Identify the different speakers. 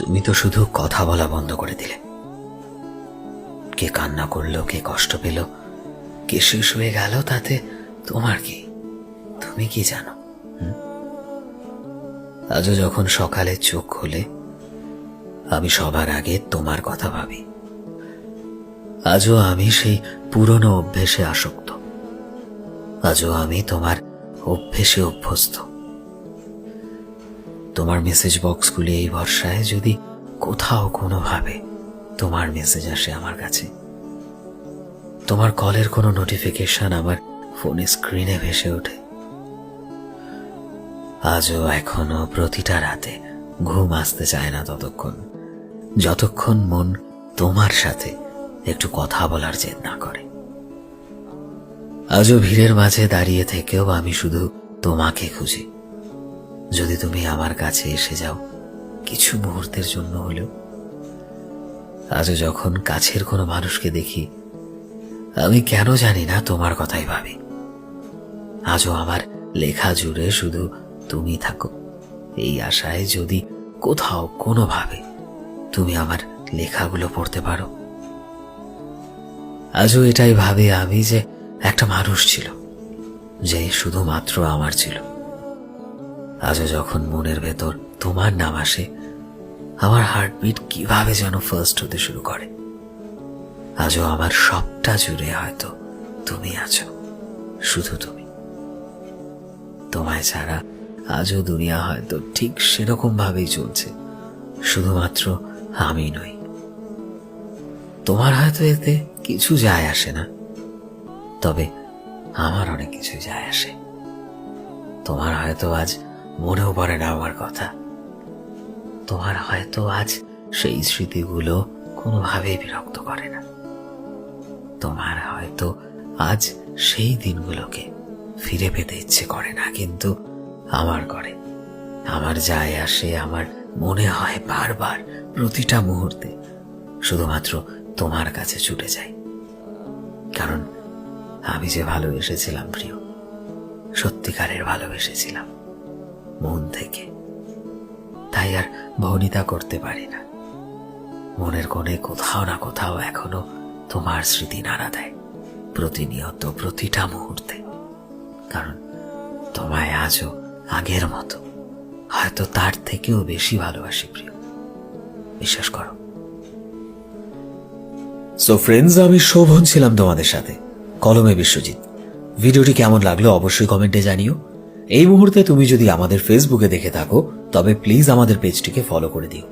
Speaker 1: তুমি তো শুধু কথা বলা বন্ধ করে দিলে। কে কান্না করলো, কে কষ্ট পেল, কে শেষ হয়ে গেল, তাতে তোমার কি? তুমি কি জানো? আজও যখন সকালে চোখ খোলে আমি সবার আগে তোমার কথা ভাবি। আজও আমি সেই পুরনো অভ্যেসে আসক্ত। আজও আমি তোমার অভ্যেসে অভ্যস্ত। তোমার মেসেজ বক্সগুলি এই ভরসায় যদি কোথাও কোনোভাবে তোমার মেসেজ আসে আমার কাছে, তোমার কলের কোনো নোটিফিকেশন আমার ফোনের স্ক্রিনে ভেসে ওঠে। আজও এখনো প্রতিটা রাতে ঘুম আসতে চায় না যতক্ষণ মন তোমার সাথে একটু কথা বলার জেদ না করে। আজও ভিড়ের মাঝে দাঁড়িয়ে থেকেও আমি শুধু তোমাকে খুঁজি। যদি তুমি আমার কাছে এসে যাও কিছু মুহূর্তের জন্য হলেও। আজও যখন কাছের কোনো মানুষকে দেখি আমি কেন জানি না তোমার কথাই ভাবি। আজও আমার লেখা জুড়ে শুধু তুমি থাকো, এই আশায় যদি কোথাও কোনোভাবে তুমি আমার লেখাগুলো পড়তে পারো। আজও এটাই ভাবি আমি যে একটা মানুষ ছিল যে শুধুমাত্র আমার ছিল। আজও যখন মনের ভেতর তোমার নাম আসে আমার হার্টবিট কিভাবে যেন ফার্স্ট হতে শুরু করে। আজও আমার সবটা জুড়ে হয়তো তুমি আছো, শুধু তুমি। তোমায় ছাড়া আজও দুনিয়া হয়তো ঠিক সেরকম ভাবেই চলছে, শুধুমাত্র আমি নই। তোমার হয়তো এতে কিছু যায় আসে না, তবে আমার অনেক কিছু যায় আসে। তোমার হয়তো আজ মনেও পড়ে না আমার কথা। তোমার হয়তো আজ সেই স্মৃতিগুলো কোনোভাবেই বিরক্ত করে না। তোমার হয়তো আজ সেই দিনগুলোকে ফিরে পেতে ইচ্ছে করে না, কিন্তু আমার করে। আমার যায় আসে, আমার মনে হয় বারবার প্রতিটা মুহূর্তে শুধুমাত্র তোমার কাছে ছুটে যাই। কারণ আমি যে ভালোবেসেছিলাম প্রিয়, সত্যিকারের ভালোবেসেছিলাম মন থেকে, তাই আর ভনিতা করতে পারি না। মনের কোণে কোথাও না কোথাও এখনো তোমার স্মৃতি নাড়া দেয় প্রতিনিয়ত, প্রতিটা মুহূর্তে। কারণ তোমায় আজও আগের মতো, হয়তো তার থেকেও বেশি ভালোবাসি প্রিয়, বিশ্বাস করো। সো ফ্রেন্ডস, আমি শোভন ছিলাম তোমাদের সাথে, কলমে বিশ্বজিৎ। ভিডিওটি কেমন লাগলো অবশ্যই কমেন্টে জানিও। এই মুহূর্তে তুমি যদি আমাদের ফেসবুকে দেখে থাকো তবে প্লিজ আমাদের পেজটিকে ফলো করে দিও।